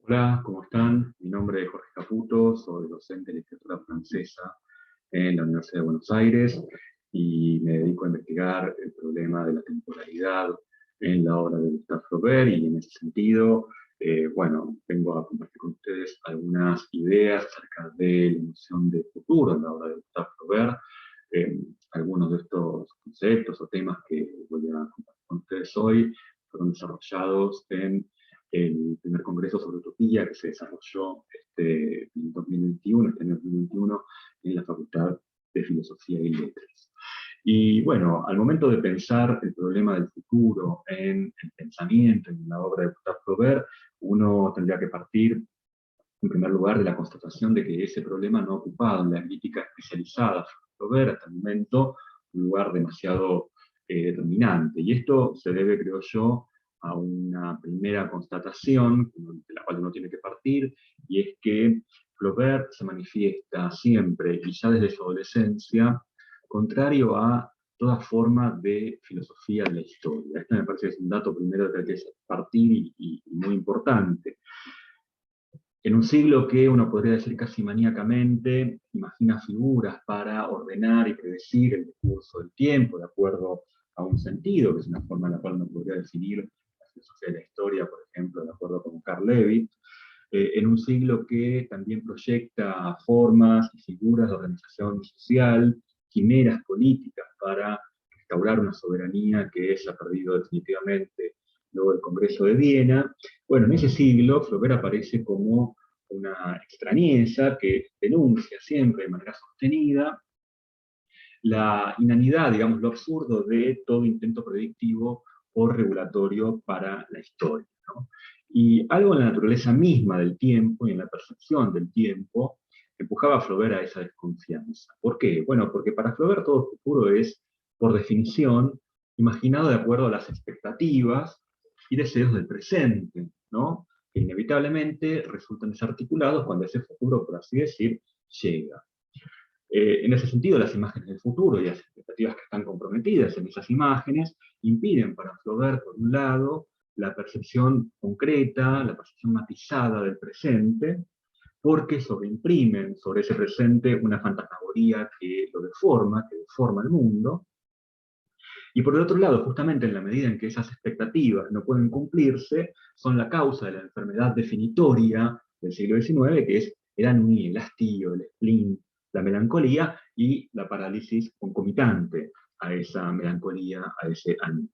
Hola, ¿cómo están? Mi nombre es Jorge Caputo, soy docente de literatura francesa en la Universidad de Buenos Aires y me dedico a investigar el problema de la temporalidad en la obra de Gustave Flaubert y en ese sentido, vengo a compartir con ustedes algunas ideas acerca de la noción de futuro en la obra de Gustave Flaubert. Algunos de estos conceptos o temas que voy a compartir con ustedes hoy fueron desarrollados en el primer congreso sobre utopía que se desarrolló en 2021, este año 2021, en la Facultad de Filosofía y Letras. Y bueno, al momento de pensar el problema del futuro en el pensamiento, en la obra de Gustave Flaubert, uno tendría que partir, en primer lugar, de la constatación de que ese problema no ha ocupado en la crítica especializada sobre Flaubert hasta el momento un lugar demasiado dominante. Y esto se debe, creo yo, a una primera constatación de la cual uno tiene que partir, y es que Flaubert se manifiesta siempre, y ya desde su adolescencia, contrario a toda forma de filosofía de la historia. Este me parece que es un dato primero del que hay que partir y muy importante. En un siglo que uno podría decir casi maníacamente imagina figuras para ordenar y predecir el discurso del tiempo de acuerdo a un sentido, que es una forma en la cual uno podría definir la filosofía de la historia, por ejemplo, de acuerdo con Carl Levitt, en un siglo que también proyecta formas y figuras de organización social, quimeras políticas para restaurar una soberanía que se ha perdido definitivamente luego del Congreso de Viena. Bueno, en ese siglo Flaubert aparece como una extrañeza que denuncia siempre de manera sostenida la inanidad, digamos, lo absurdo de todo intento predictivo o regulatorio para la historia, ¿no? Y algo en la naturaleza misma del tiempo y en la percepción del tiempo empujaba a Flaubert a esa desconfianza. ¿Por qué? Bueno, porque para Flaubert todo futuro es, por definición, imaginado de acuerdo a las expectativas y deseos del presente, ¿no? Que inevitablemente resultan desarticulados cuando ese futuro, por así decir, llega. En ese sentido, las imágenes del futuro y las expectativas que están comprometidas en esas imágenes impiden para Flaubert, por un lado, la percepción concreta, la percepción matizada del presente, porque sobreimprimen sobre ese presente una fantasmagoría que lo deforma, que deforma el mundo. Y por el otro lado, justamente en la medida en que esas expectativas no pueden cumplirse, son la causa de la enfermedad definitoria del siglo XIX, que es el ennui, el hastío, el spleen, la melancolía y la parálisis concomitante a esa melancolía, a ese ennui.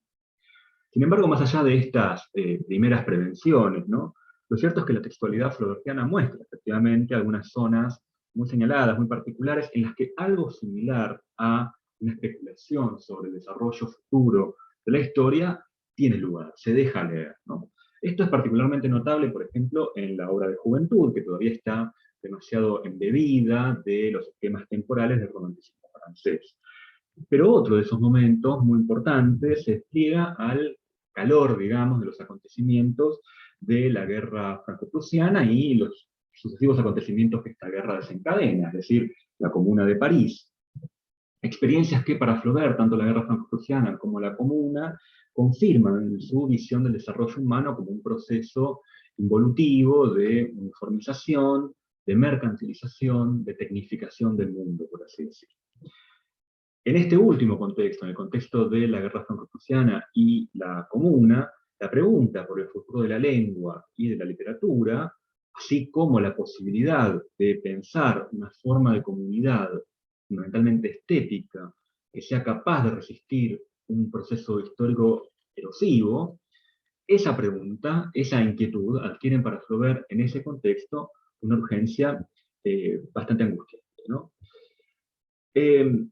Sin embargo, más allá de estas primeras prevenciones, ¿no? Lo cierto es que la textualidad flaubertiana muestra efectivamente algunas zonas muy señaladas, muy particulares, en las que algo similar a una especulación sobre el desarrollo futuro de la historia tiene lugar, se deja leer, ¿no? Esto es particularmente notable, por ejemplo, en la obra de Juventud, que todavía está demasiado embebida de los esquemas temporales del romanticismo francés. Pero otro de esos momentos muy importantes se despliega al calor, digamos, de los acontecimientos de la guerra franco-prusiana y los sucesivos acontecimientos que esta guerra desencadena, es decir, la Comuna de París. Experiencias que para Flaubert, tanto la guerra franco-prusiana como la Comuna, confirman su visión del desarrollo humano como un proceso involutivo de uniformización, de mercantilización, de tecnificación del mundo, por así decirlo. En este último contexto, en el contexto de la guerra franco-prusiana y la Comuna, la pregunta por el futuro de la lengua y de la literatura, así como la posibilidad de pensar una forma de comunidad fundamentalmente estética, que sea capaz de resistir un proceso histórico erosivo, esa pregunta, esa inquietud adquieren para Flaubert en ese contexto una urgencia bastante angustiante, ¿no? En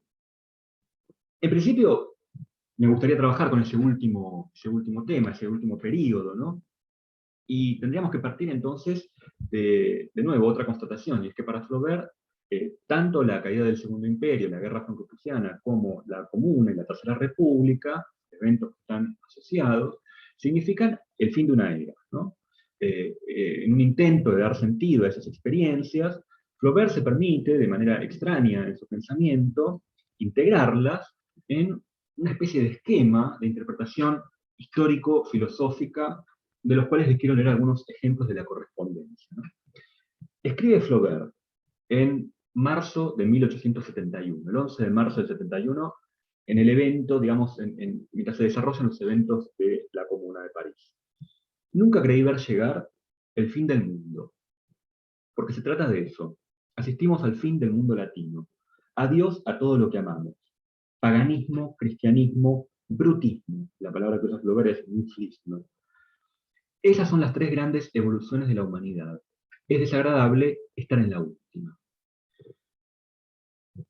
principio, me gustaría trabajar con ese último tema, ese último periodo, ¿no? Y tendríamos que partir entonces de nuevo, otra constatación, y es que para Flaubert, tanto la caída del Segundo Imperio, la Guerra Franco-Prusiana, como la Comuna y la Tercera República, eventos que están asociados, significan el fin de una era, ¿no? En un intento de dar sentido a esas experiencias, Flaubert se permite, de manera extraña en su pensamiento, integrarlas en una especie de esquema de interpretación histórico-filosófica de los cuales les quiero leer algunos ejemplos de la correspondencia, ¿no? Escribe Flaubert en marzo de 1871, el 11 de marzo del 71, en el evento, digamos, mientras se desarrollan los eventos de la Comuna de París. Nunca creí ver llegar el fin del mundo, porque se trata de eso. Asistimos al fin del mundo latino. Adiós a todo lo que amamos. Paganismo, cristianismo, brutismo. La palabra que usa Flaubert es brutismo. Esas son las tres grandes evoluciones de la humanidad. Es desagradable estar en la última.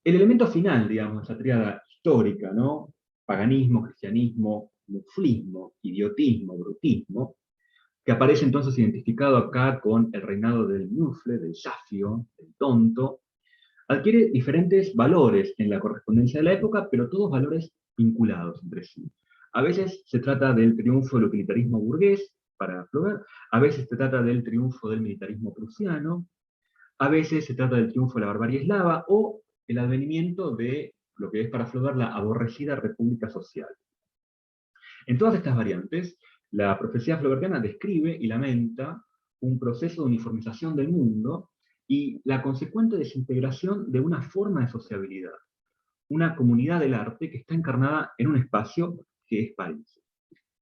El elemento final, digamos, esa tríada histórica, ¿no? Paganismo, cristianismo, muflismo, idiotismo, brutismo, que aparece entonces identificado acá con el reinado del mufle, del zafio, del tonto, adquiere diferentes valores en la correspondencia de la época, pero todos valores vinculados entre sí. A veces se trata del triunfo del utilitarismo burgués, para Flaubert, a veces se trata del triunfo del militarismo prusiano, a veces se trata del triunfo de la barbarie eslava, o el advenimiento de lo que es para Flaubert la aborrecida república social. En todas estas variantes, la profecía flaubertiana describe y lamenta un proceso de uniformización del mundo y la consecuente desintegración de una forma de sociabilidad, una comunidad del arte que está encarnada en un espacio que es París.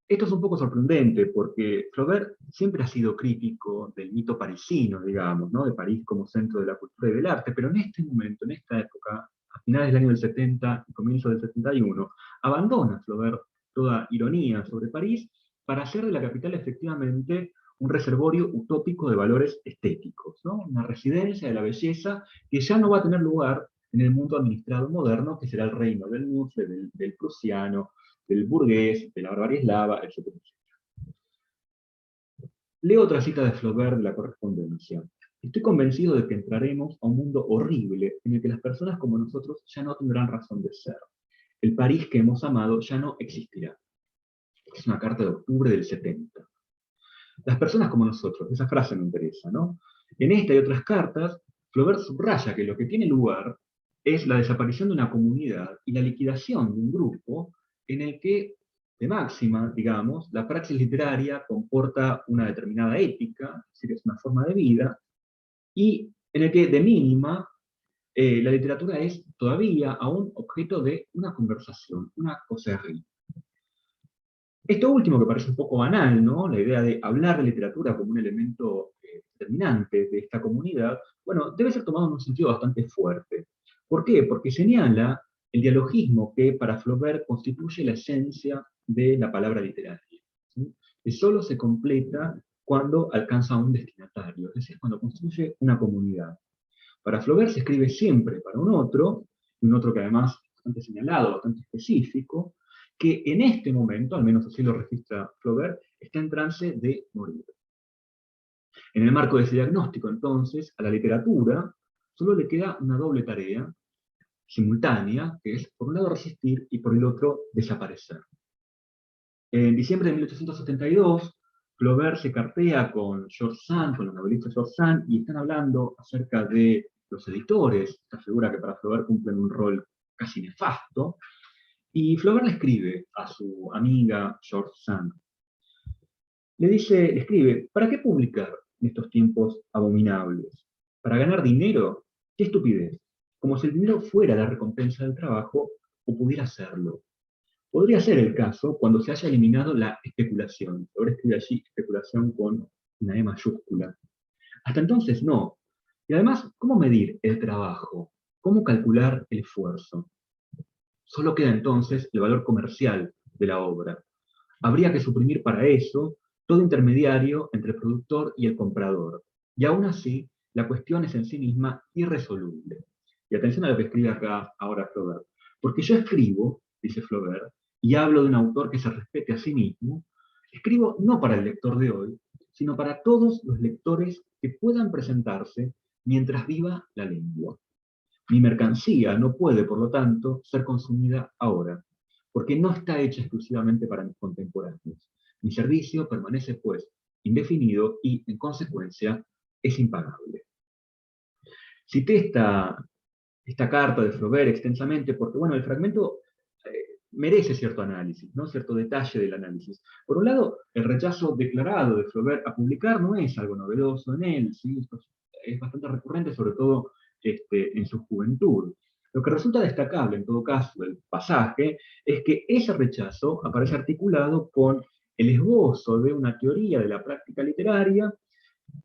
Esto es un poco sorprendente porque Flaubert siempre ha sido crítico del mito parisino, digamos, ¿no? De París como centro de la cultura y del arte, pero en este momento, en esta época, a finales del año del 70 y comienzo del 71, abandona Flaubert toda ironía sobre París para hacer de la capital efectivamente un reservorio utópico de valores estéticos, ¿no? Una residencia de la belleza que ya no va a tener lugar en el mundo administrado moderno, que será el reino del mufle, del prusiano, del burgués, de la barbarie eslava, etc. Leo otra cita de Flaubert de la correspondencia. Estoy convencido de que entraremos a un mundo horrible en el que las personas como nosotros ya no tendrán razón de ser. El París que hemos amado ya no existirá. Es una carta de octubre del 70. Las personas como nosotros, esa frase me interesa, ¿no? En esta y otras cartas, Flaubert subraya que lo que tiene lugar es la desaparición de una comunidad y la liquidación de un grupo en el que, de máxima, digamos, la praxis literaria comporta una determinada ética, es decir, es una forma de vida, y en el que, de mínima, la literatura es todavía aún objeto de una conversación, una causerie. Esto último que parece un poco banal, ¿no? La idea de hablar de literatura como un elemento determinante de esta comunidad, bueno, debe ser tomado en un sentido bastante fuerte. ¿Por qué? Porque señala el dialogismo que para Flaubert constituye la esencia de la palabra literaria, ¿sí? Que solo se completa cuando alcanza a un destinatario, es decir, cuando construye una comunidad. Para Flaubert se escribe siempre para un otro que además es bastante señalado, bastante específico, que en este momento, al menos así lo registra Flaubert, está en trance de morir. En el marco de ese diagnóstico, entonces, a la literatura solo le queda una doble tarea simultánea, que es, por un lado, resistir y por el otro, desaparecer. En diciembre de 1872, Flaubert se cartea con George Sand, con los novelistas George Sand, y están hablando acerca de los editores, esta figura que para Flaubert cumplen un rol casi nefasto, y Flaubert le escribe a su amiga George Sand. Le escribe, ¿para qué publicar en estos tiempos abominables? ¿Para ganar dinero? ¡Qué estupidez! Como si el dinero fuera la recompensa del trabajo, o pudiera serlo. Podría ser el caso cuando se haya eliminado la especulación. Ahora escribe allí especulación con una E mayúscula. Hasta entonces no. Y además, ¿cómo medir el trabajo? ¿Cómo calcular el esfuerzo? Solo queda entonces el valor comercial de la obra. Habría que suprimir para eso todo intermediario entre el productor y el comprador. Y aún así, la cuestión es en sí misma irresoluble. Y atención a lo que escribe acá ahora Flaubert. Porque yo escribo, dice Flaubert, y hablo de un autor que se respete a sí mismo, escribo no para el lector de hoy, sino para todos los lectores que puedan presentarse mientras viva la lengua. Mi mercancía no puede, por lo tanto, ser consumida ahora, porque no está hecha exclusivamente para mis contemporáneos. Mi servicio permanece, pues, indefinido y, en consecuencia, es impagable. Cité esta carta de Flaubert extensamente porque, bueno, el fragmento merece cierto análisis, ¿no? Cierto detalle del análisis. Por un lado, el rechazo declarado de Flaubert a publicar no es algo novedoso en él, ¿sí? Esto es bastante recurrente, sobre todo en su juventud. Lo que resulta destacable, en todo caso, del pasaje, es que ese rechazo aparece articulado con el esbozo de una teoría de la práctica literaria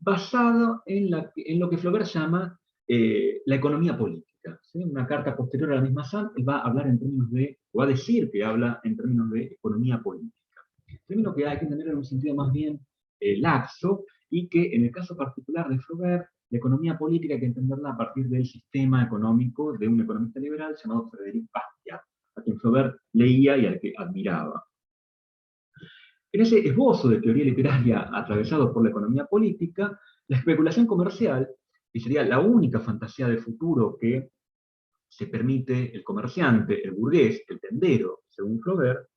basada en lo que Flaubert llama la economía política. ¿Sí? Una carta posterior a la misma Sand, él va a hablar en términos de, o va a decir que habla en términos de economía política. Término que hay que entender en un sentido más bien laxo, y que en el caso particular de Flaubert, la economía política hay que entenderla a partir del sistema económico de un economista liberal llamado Frédéric Bastiat, a quien Flaubert leía y al que admiraba. En ese esbozo de teoría literaria atravesado por la economía política, la especulación comercial, que sería la única fantasía de futuro que se permite el comerciante, el burgués, el tendero, según Flaubert,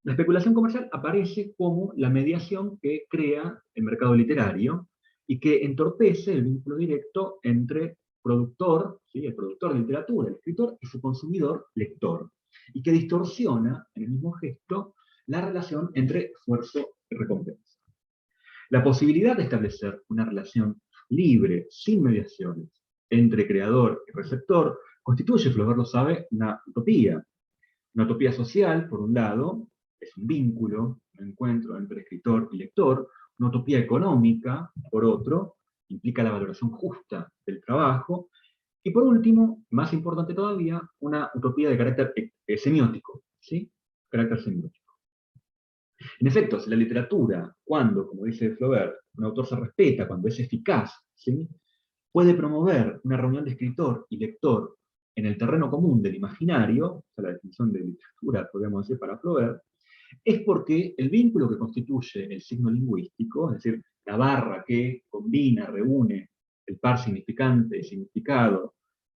la especulación comercial aparece como la mediación que crea el mercado literario y que entorpece el vínculo directo entre productor, ¿sí? El productor de literatura, el escritor, y su consumidor, lector, y que distorsiona en el mismo gesto la relación entre esfuerzo y recompensa. La posibilidad de establecer una relación libre, sin mediaciones, entre creador y receptor, constituye, Flaubert lo sabe, una utopía. Una utopía social, por un lado, es un vínculo, un encuentro entre escritor y lector. Una utopía económica, por otro, implica la valoración justa del trabajo. Y por último, más importante todavía, una utopía de carácter semiótico, ¿sí? Carácter semiótico. En efecto, si la literatura, cuando, como dice Flaubert, un autor se respeta, cuando es eficaz, ¿sí? Puede promover una reunión de escritor y lector en el terreno común del imaginario, o sea, la definición de literatura, podríamos decir, para Flaubert, es porque el vínculo que constituye el signo lingüístico, es decir, la barra que combina, reúne el par significante y significado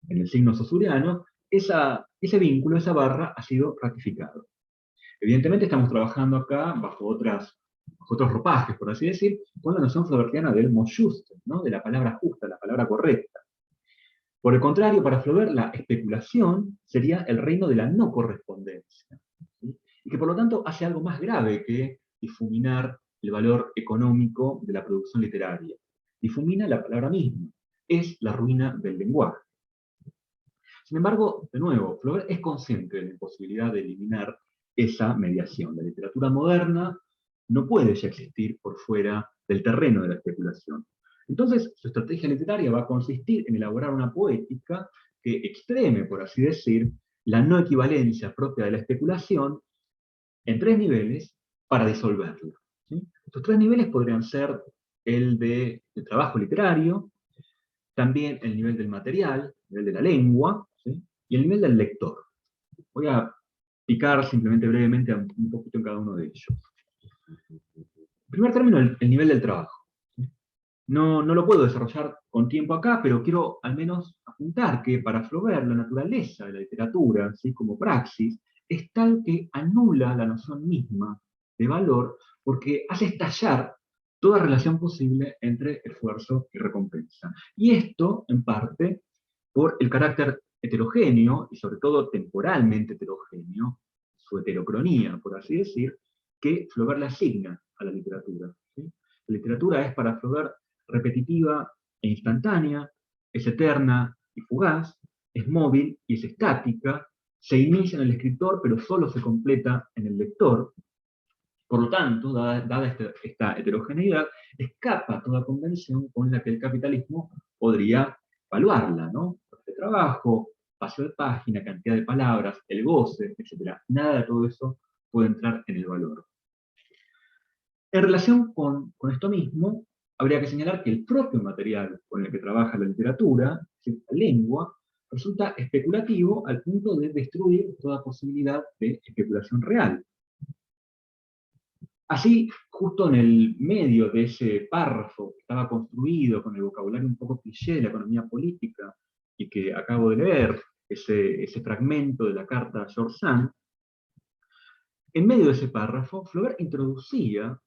en el signo saussuriano, ese vínculo, esa barra, ha sido ratificado. Evidentemente estamos trabajando acá bajo otros ropajes, por así decir, con la noción flaubertiana del mot juste, ¿no? De la palabra justa, la palabra correcta. Por el contrario, para Flaubert, la especulación sería el reino de la no correspondencia, ¿sí? Y que por lo tanto hace algo más grave que difuminar el valor económico de la producción literaria. Difumina la palabra misma, es la ruina del lenguaje. Sin embargo, de nuevo, Flaubert es consciente de la imposibilidad de eliminar esa mediación. La literatura moderna no puede ya existir por fuera del terreno de la especulación. Entonces, su estrategia literaria va a consistir en elaborar una poética que extreme, por así decir, la no equivalencia propia de la especulación en tres niveles para disolverla, ¿sí? Estos tres niveles podrían ser el del trabajo literario, también el nivel del material, el nivel de la lengua, ¿sí? Y el nivel del lector. Voy a picar simplemente brevemente un poquito en cada uno de ellos. En primer término, el nivel del trabajo. No lo puedo desarrollar con tiempo acá, pero quiero al menos apuntar que para Flaubert la naturaleza de la literatura, ¿sí? Como praxis, es tal que anula la noción misma de valor porque hace estallar toda relación posible entre esfuerzo y recompensa. Y esto, en parte, por el carácter heterogéneo, y sobre todo temporalmente heterogéneo, su heterocronía, por así decir, que Flaubert le asigna a la literatura, ¿sí? La literatura es para Flaubert repetitiva e instantánea, es eterna y fugaz, es móvil y es estática, se inicia en el escritor pero solo se completa en el lector. Por lo tanto, dada esta heterogeneidad, escapa toda convención con la que el capitalismo podría evaluarla, ¿no? De trabajo, espacio de página, cantidad de palabras, el goce, etc. Nada de todo eso puede entrar en el valor. En relación con esto mismo, habría que señalar que el propio material con el que trabaja la literatura, la lengua, resulta especulativo al punto de destruir toda posibilidad de especulación real. Así, justo en el medio de ese párrafo que estaba construido con el vocabulario un poco cliché de la economía política, y que acabo de leer, ese fragmento de la carta a George Sand, en medio de ese párrafo, Flaubert introducía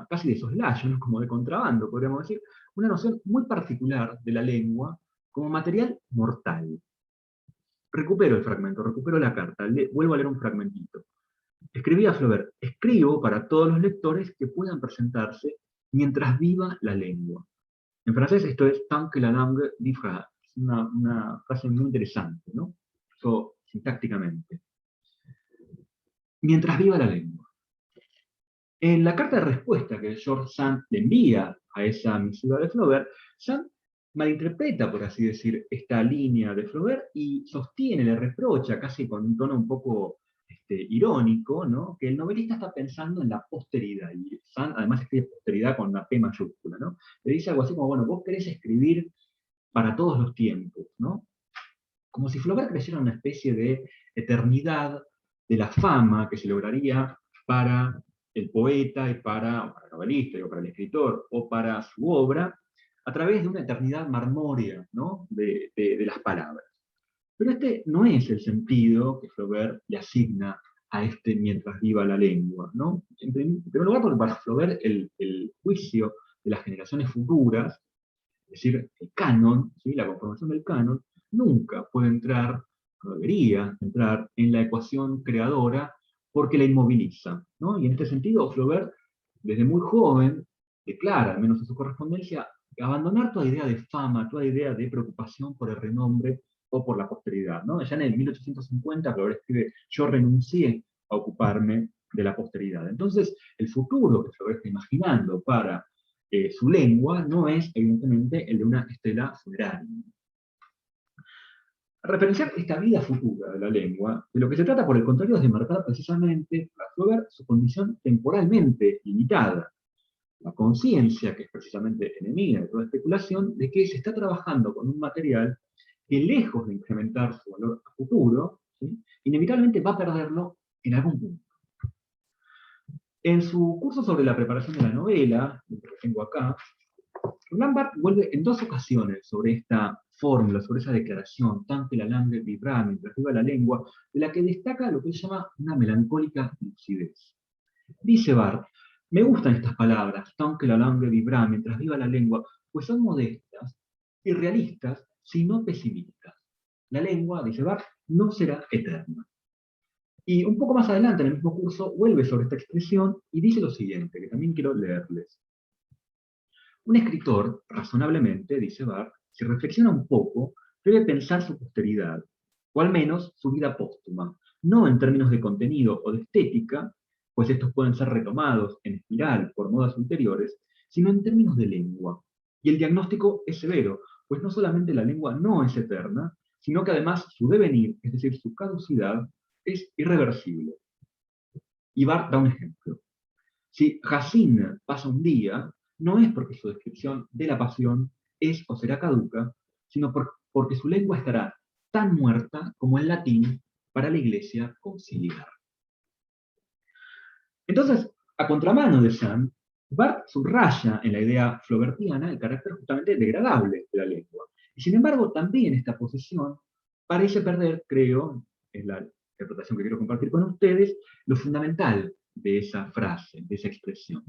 casi de soslayo, ¿no? Como de contrabando, podríamos decir, una noción muy particular de la lengua como material mortal. recupero el fragmento, recupero la carta, vuelvo a leer un fragmentito. Escribía Flaubert: escribo para todos los lectores que puedan presentarse mientras viva la lengua. En francés esto es tant que la langue vivra. Es una frase muy interesante, ¿no? Eso, sintácticamente. Mientras viva la lengua. En la carta de respuesta que George Sand le envía a esa misiva de Flaubert, Sand malinterpreta, por así decir, esta línea de Flaubert y sostiene, le reprocha, casi con un tono un poco irónico, ¿no?, que el novelista está pensando en la posteridad, y Sand además escribe posteridad con una P mayúscula, ¿no? Le dice algo así como, bueno, vos querés escribir para todos los tiempos, ¿no? Como si Flaubert creyera en una especie de eternidad de la fama que se lograría para el poeta y para el novelista, o para el escritor, o para su obra, a través de una eternidad marmórea, ¿no?, de las palabras. Pero este no es el sentido que Flaubert le asigna a este mientras viva la lengua, ¿no? En primer lugar, porque para Flaubert el juicio de las generaciones futuras, es decir, el canon, ¿sí?, la conformación del canon, nunca puede entrar, no debería entrar, en la ecuación creadora porque la inmoviliza, ¿no? Y en este sentido, Flaubert, desde muy joven, declara, al menos en su correspondencia, abandonar toda idea de fama, toda idea de preocupación por el renombre o por la posteridad, ¿no? Ya en el 1850, Flaubert escribe: yo renuncié a ocuparme de la posteridad. Entonces, el futuro que Flaubert está imaginando para su lengua no es, evidentemente, el de una estela funeraria. Al referenciar esta vida futura de la lengua, de lo que se trata, por el contrario, es de marcar precisamente para Flaubert su condición temporalmente limitada. La conciencia, que es precisamente enemiga de toda especulación, de que se está trabajando con un material que, lejos de incrementar su valor a futuro, ¿sí?, inevitablemente va a perderlo en algún punto. En su curso sobre la preparación de la novela, que tengo acá, Roland Barthes vuelve en dos ocasiones sobre esta fórmula, sobre esa declaración, tant que la langue vivra, mientras viva la lengua, de la que destaca lo que él llama una melancólica lucidez. Dice Barthes: me gustan estas palabras, tant que la langue vivra, mientras viva la lengua, pues son modestas y realistas, sino pesimistas. La lengua, dice Barthes, no será eterna. Y un poco más adelante, en el mismo curso, vuelve sobre esta expresión y dice lo siguiente, que también quiero leerles. Un escritor, razonablemente, dice Barthes, si reflexiona un poco, debe pensar su posteridad, o al menos su vida póstuma, no en términos de contenido o de estética, pues estos pueden ser retomados en espiral por modas ulteriores, sino en términos de lengua. Y el diagnóstico es severo, pues no solamente la lengua no es eterna, sino que además su devenir, es decir, su caducidad, es irreversible. Y Barthes da un ejemplo. Si Racine pasa un día, no es porque su descripción de la pasión es o será caduca, sino porque su lengua estará tan muerta como el latín para la Iglesia conciliar. Entonces, a contramano de Sand, Barthes subraya en la idea flaubertiana el carácter justamente degradable de la lengua. Y sin embargo, también esta posición parece perder, creo, en la interpretación que quiero compartir con ustedes, lo fundamental de esa frase, de esa expresión.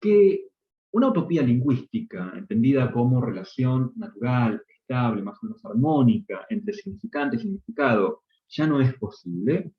Que una utopía lingüística, entendida como relación natural, estable, más o menos armónica, entre significante y significado, ya no es posible,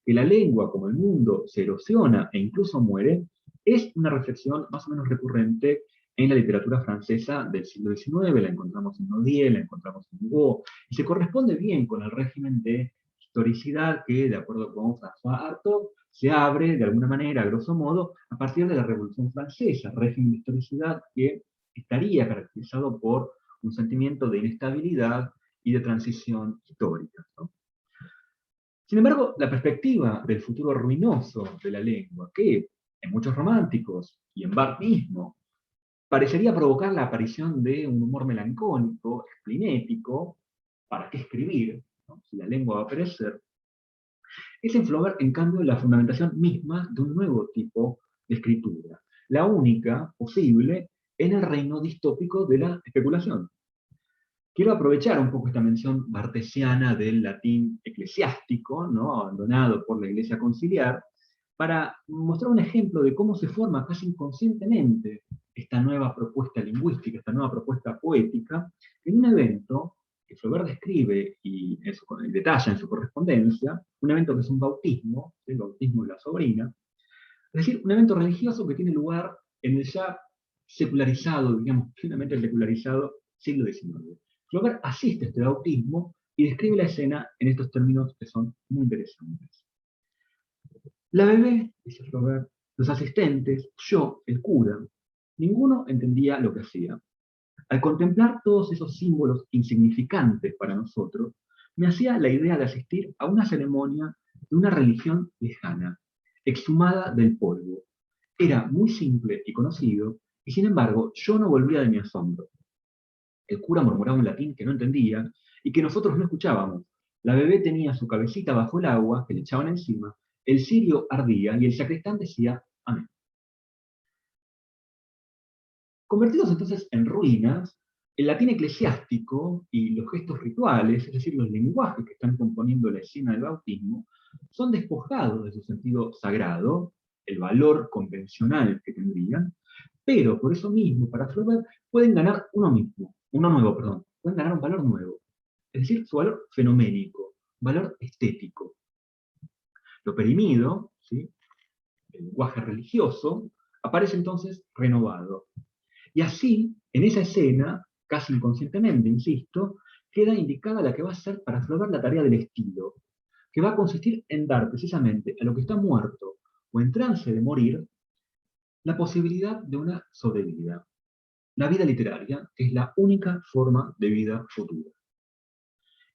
que la lengua como el mundo se erosiona e incluso muere, es una reflexión más o menos recurrente en la literatura francesa del siglo XIX, la encontramos en Nodier, la encontramos en Hugo, y se corresponde bien con el régimen de historicidad que, de acuerdo con François Artaud, se abre de alguna manera, a grosso modo, a partir de la Revolución Francesa, régimen de historicidad que estaría caracterizado por un sentimiento de inestabilidad y de transición histórica, ¿no? Sin embargo, la perspectiva del futuro ruinoso de la lengua, que en muchos románticos y en Barthes mismo parecería provocar la aparición de un humor melancólico, esplinético, ¿para qué escribir, ¿no?, si la lengua va a perecer? Es en Flaubert, en cambio, la fundamentación misma de un nuevo tipo de escritura, la única posible en el reino distópico de la especulación. Quiero aprovechar un poco esta mención bartesiana del latín eclesiástico, ¿no?, abandonado por la Iglesia conciliar, para mostrar un ejemplo de cómo se forma casi inconscientemente esta nueva propuesta lingüística, esta nueva propuesta poética, en un evento que Flaubert describe y detalla en su correspondencia, un evento que es un bautismo, el bautismo de la sobrina, es decir, un evento religioso que tiene lugar en el ya secularizado, digamos, plenamente secularizado siglo XIX. Flaubert asiste a este bautismo y describe la escena en estos términos que son muy interesantes. La bebé, dice Flaubert, los asistentes, yo, el cura, ninguno entendía lo que hacía. Al contemplar todos esos símbolos insignificantes para nosotros, me hacía la idea de asistir a una ceremonia de una religión lejana, exhumada del polvo. Era muy simple y conocido, y sin embargo yo no volvía de mi asombro. El cura murmuraba un latín que no entendía y que nosotros no escuchábamos. La bebé tenía su cabecita bajo el agua que le echaban encima, el cirio ardía y el sacristán decía amén. Convertidos entonces en ruinas, el latín eclesiástico y los gestos rituales, es decir, los lenguajes que están componiendo la escena del bautismo, son despojados de su sentido sagrado, el valor convencional que tendrían, pero por eso mismo, para Flaubert, pueden ganar pueden ganar un valor nuevo, es decir, su valor fenoménico, valor estético. Lo perimido, ¿sí?, el lenguaje religioso, aparece entonces renovado. Y así, en esa escena, casi inconscientemente, insisto, queda indicada la que va a ser para Flaubert la tarea del estilo, que va a consistir en dar precisamente a lo que está muerto o en trance de morir la posibilidad de una sobrevida. La vida literaria, que es la única forma de vida futura.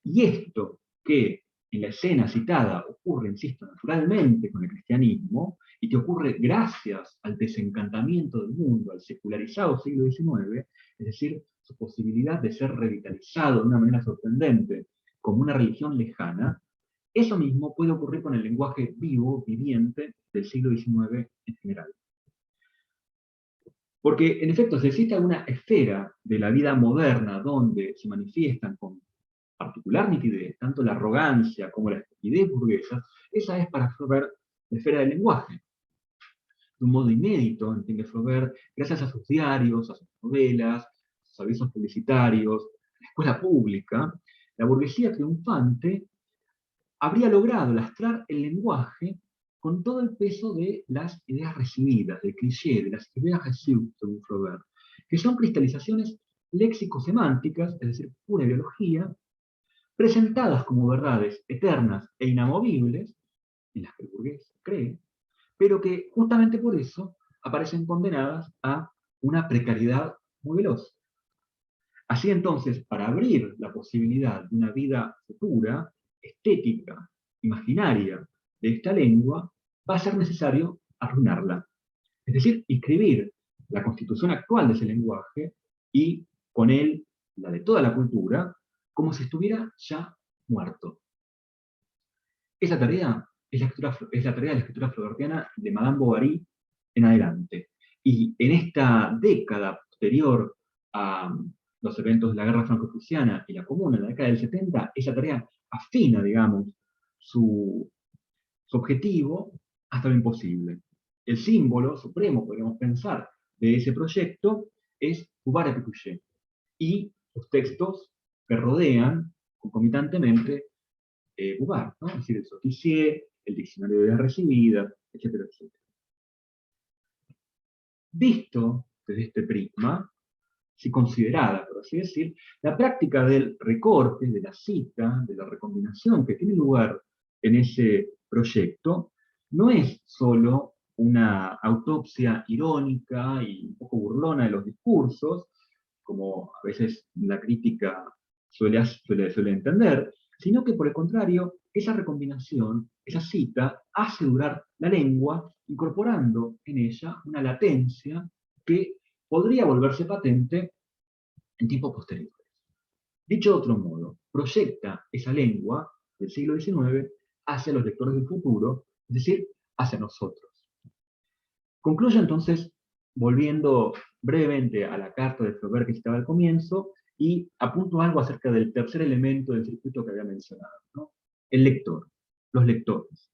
Y esto que en la escena citada ocurre, insisto, naturalmente con el cristianismo, y que ocurre gracias al desencantamiento del mundo, al secularizado siglo XIX, es decir, su posibilidad de ser revitalizado de una manera sorprendente como una religión lejana, eso mismo puede ocurrir con el lenguaje vivo, viviente del siglo XIX en general. Porque, en efecto, si existe alguna esfera de la vida moderna donde se manifiestan con particular nitidez, tanto la arrogancia como la estupidez burguesa, esa es para Flaubert la esfera del lenguaje. De un modo inédito, entiende Flaubert, gracias a sus diarios, a sus novelas, a sus avisos publicitarios, a la escuela pública, la burguesía triunfante habría logrado lastrar el lenguaje con todo el peso de las ideas recibidas, del cliché, de las ideas reçues, según Flaubert, que son cristalizaciones léxico-semánticas, es decir, pura ideología, presentadas como verdades eternas e inamovibles, en las que el burgués cree, pero que justamente por eso aparecen condenadas a una precariedad muy veloz. Así entonces, para abrir la posibilidad de una vida futura, estética, imaginaria, de esta lengua, va a ser necesario arruinarla. Es decir, inscribir la constitución actual de ese lenguaje y con él la de toda la cultura, como si estuviera ya muerto. Esa tarea es la tarea de la escritura flaubertiana de Madame Bovary en adelante. Y en esta década posterior a los eventos de la Guerra Franco-Prusiana y la Comuna, en la década del 70, esa tarea afina, digamos, su objetivo hasta lo imposible. El símbolo supremo, podríamos pensar, de ese proyecto es Pouvoir et Pécuchet, y los textos que rodean concomitantemente Bouvard, ¿no? Es decir, el Sotissier, el diccionario de ideas recibidas, etcétera, etcétera. Visto desde este prisma, si considerada, por así decir, la práctica del recorte, de la cita, de la recombinación que tiene lugar en ese proyecto, no es solo una autopsia irónica y un poco burlona de los discursos, como a veces la crítica suele entender, sino que por el contrario, esa recombinación, esa cita, hace durar la lengua, incorporando en ella una latencia que podría volverse patente en tiempos posteriores. Dicho de otro modo, proyecta esa lengua del siglo XIX hacia los lectores del futuro, es decir, hacia nosotros. Concluyo entonces volviendo brevemente a la carta de Flaubert que citaba al comienzo y apunto algo acerca del tercer elemento del circuito que había mencionado, ¿no? El lector, los lectores.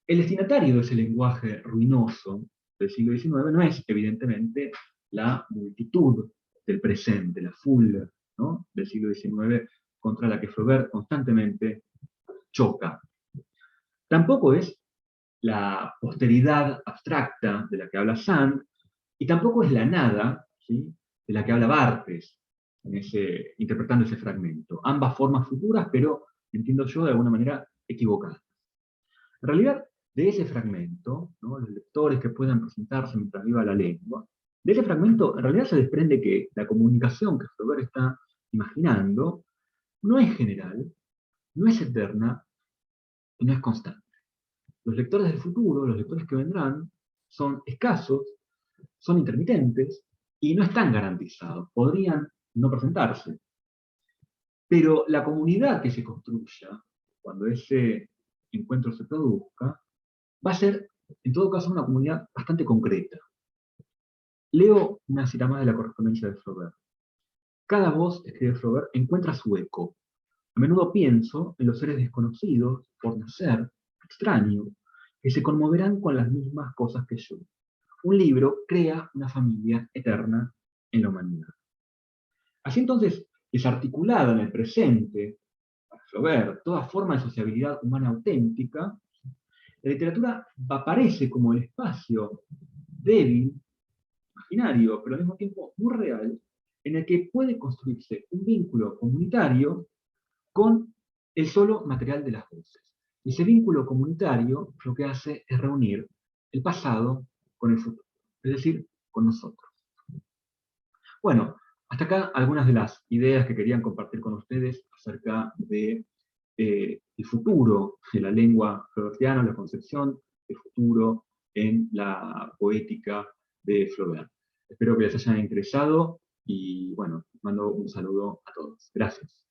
El destinatario de ese lenguaje ruinoso del siglo XIX no es, evidentemente, la multitud del presente, la foule ¿no?, del siglo XIX contra la que Flaubert constantemente choca. Tampoco es la posteridad abstracta de la que habla Sand, y tampoco es la nada, ¿sí?, de la que habla Barthes, interpretando ese fragmento. Ambas formas futuras, pero, entiendo yo, de alguna manera equivocadas. En realidad, de ese fragmento, ¿no?, los lectores que puedan presentarse mientras viva la lengua, de ese fragmento en realidad se desprende que la comunicación que Flaubert está imaginando no es general, no es eterna y no es constante. Los lectores del futuro, los lectores que vendrán, son escasos, son intermitentes y no están garantizados. Podrían no presentarse. Pero la comunidad que se construya, cuando ese encuentro se produzca, va a ser, en todo caso, una comunidad bastante concreta. Leo una cita más de la correspondencia de Flaubert. Cada voz, escribe Flaubert, encuentra su eco. A menudo pienso en los seres desconocidos, por nacer, extraños, que se conmoverán con las mismas cosas que yo. Un libro crea una familia eterna en la humanidad. Así entonces, desarticulada en el presente, para Flaubert, toda forma de sociabilidad humana auténtica, la literatura aparece como el espacio débil, imaginario, pero al mismo tiempo muy real, en el que puede construirse un vínculo comunitario con el solo material de las voces. Y ese vínculo comunitario lo que hace es reunir el pasado con el futuro, es decir, con nosotros. Bueno, hasta acá algunas de las ideas que querían compartir con ustedes acerca de el futuro de la lengua flaubertiana, la concepción de futuro en la poética de Flaubert. Espero que les haya interesado y bueno, mando un saludo a todos. Gracias.